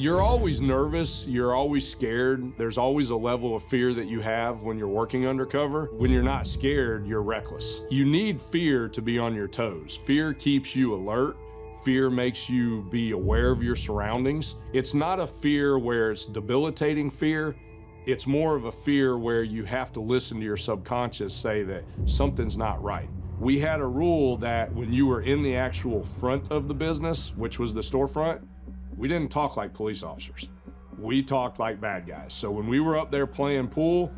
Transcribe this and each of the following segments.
You're always nervous, you're always scared. There's always a level of fear that you have when you're working undercover. When you're not scared, you're reckless. You need fear to be on your toes. Fear keeps you alert. Fear makes you be aware of your surroundings. It's not a fear where it's debilitating fear. It's more of a fear where you have to listen to your subconscious say that something's not right. We had a rule that when you were in the actual front of the business, which was the storefront, we didn't talk like police officers. We talked like bad guys. So when we were up there playing pool,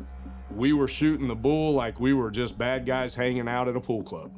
we were shooting the bull like we were just bad guys hanging out at a pool club.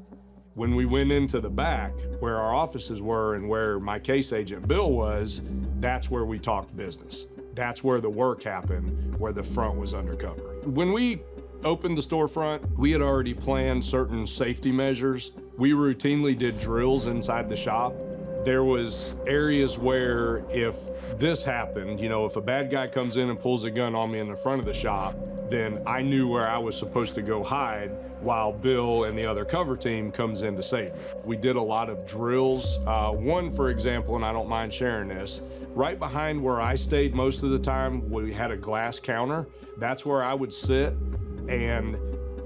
When we went into the back, where our offices were and where my case agent Bill was, that's where we talked business. That's where the work happened, where the front was undercover. When we opened the storefront, we had already planned certain safety measures. We routinely did drills inside the shop. There was areas where if this happened, if a bad guy comes in and pulls a gun on me in the front of the shop, then I knew where I was supposed to go hide while Bill and the other cover team comes in to save me. We did a lot of drills. One, for example, and I don't mind sharing this, right behind where I stayed most of the time, we had a glass counter. That's where I would sit, and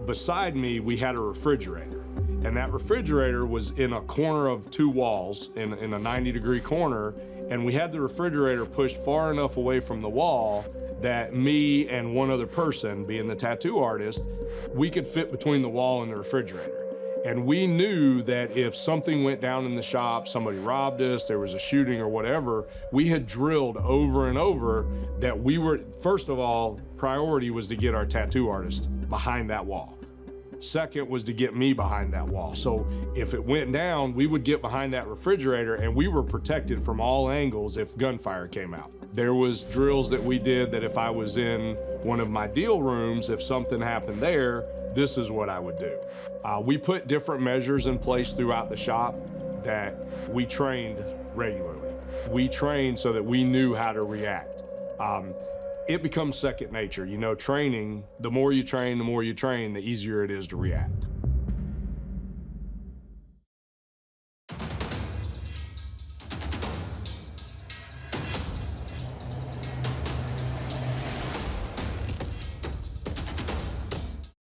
beside me, we had a refrigerator. And that refrigerator was in a corner of two walls in a 90-degree corner, and we had the refrigerator pushed far enough away from the wall that me and one other person, being the tattoo artist, we could fit between the wall and the refrigerator. And we knew that if something went down in the shop, somebody robbed us, there was a shooting or whatever, we had drilled over and over that we were, first of all, priority was to get our tattoo artist behind that wall. Second was to get me behind that wall. So if it went down, we would get behind that refrigerator and we were protected from all angles if gunfire came out. There was drills that we did that if I was in one of my deal rooms, if something happened there, this is what I would do. We put different measures in place throughout the shop that we trained regularly. We trained so that we knew how to react. It becomes second nature. Training, the more you train, the easier it is to react.